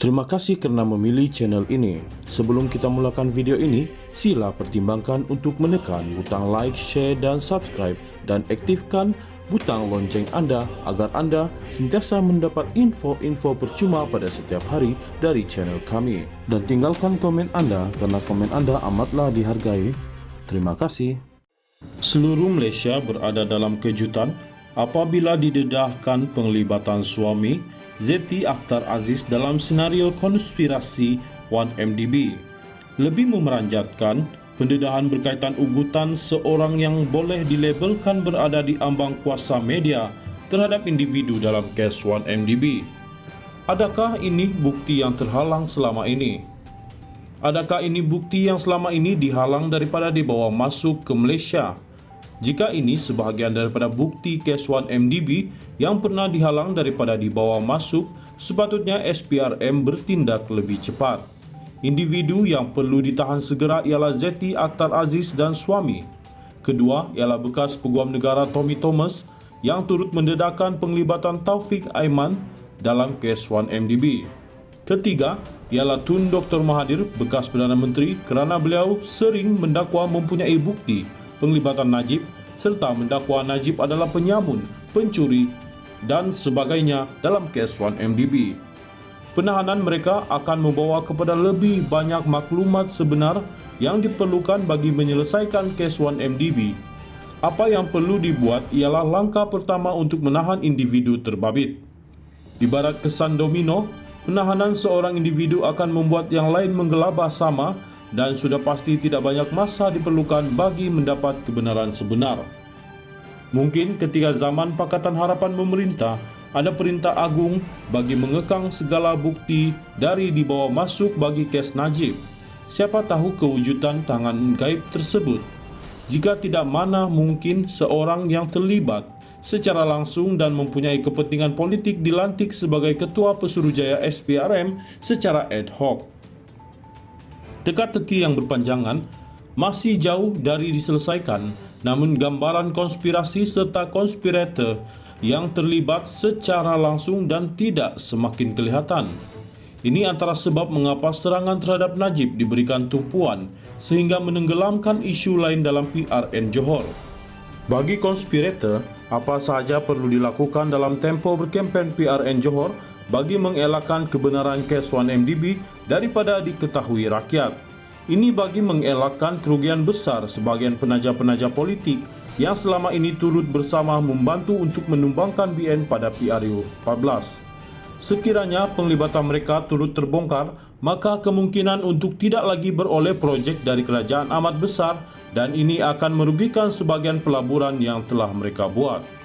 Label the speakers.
Speaker 1: Terima kasih kerana memilih channel ini. Sebelum kita mulakan video ini, sila pertimbangkan untuk menekan butang like, share dan subscribe dan aktifkan butang lonceng anda agar anda sentiasa mendapat info-info percuma pada setiap hari dari channel kami. Dan tinggalkan komen anda kerana komen anda amatlah dihargai. Terima kasih. Seluruh Malaysia berada dalam kejutan apabila didedahkan penglibatan suami Zeti Akhtar Aziz dalam senario konspirasi 1MDB. Lebih memeranjatkan, pendedahan berkaitan ugutan seorang yang boleh dilabelkan berada di ambang kuasa media terhadap individu dalam kes 1MDB. Adakah ini bukti yang terhalang selama ini? Adakah ini bukti yang selama ini dihalang daripada dibawa masuk ke Malaysia? Jika ini sebahagian daripada bukti kes 1MDB yang pernah dihalang daripada dibawa masuk, sepatutnya SPRM bertindak lebih cepat. Individu yang perlu ditahan segera ialah Zeti Akhtar Aziz dan suami. Kedua ialah bekas Peguam Negara Tommy Thomas yang turut mendedahkan penglibatan Taufik Aiman dalam kes 1MDB. Ketiga ialah Tun Dr. Mahathir, bekas Perdana Menteri, kerana beliau sering mendakwa mempunyai bukti penglibatan Najib serta mendakwa Najib adalah penyamun, pencuri dan sebagainya dalam kes 1MDB. Penahanan mereka akan membawa kepada lebih banyak maklumat sebenar yang diperlukan bagi menyelesaikan kes 1MDB. Apa yang perlu dibuat ialah langkah pertama untuk menahan individu terbabit. Ibarat kesan domino, penahanan seorang individu akan membuat yang lain menggelabah sama dan sudah pasti tidak banyak masa diperlukan bagi mendapat kebenaran sebenar. Mungkin ketika zaman Pakatan Harapan memerintah, ada perintah agung bagi mengekang segala bukti dari dibawa masuk bagi kes Najib. Siapa tahu kewujudan tangan gaib tersebut? Jika tidak, mana mungkin seorang yang terlibat secara langsung dan mempunyai kepentingan politik dilantik sebagai Ketua Pesuruhjaya SPRM secara ad hoc. Teka-teki yang berpanjangan masih jauh dari diselesaikan, namun gambaran konspirasi serta konspirator yang terlibat secara langsung dan tidak semakin kelihatan. Ini antara sebab mengapa serangan terhadap Najib diberikan tumpuan sehingga menenggelamkan isu lain dalam PRN Johor. Bagi konspirator, apa sahaja perlu dilakukan dalam tempoh berkempen PRN Johor bagi mengelakkan kebenaran kes 1MDB daripada diketahui rakyat. Ini bagi mengelakkan kerugian besar sebahagian penaja-penaja politik yang selama ini turut bersama membantu untuk menumbangkan BN pada PRU 14. Sekiranya penglibatan mereka turut terbongkar, maka kemungkinan untuk tidak lagi beroleh projek dari kerajaan amat besar dan ini akan merugikan sebahagian pelaburan yang telah mereka buat.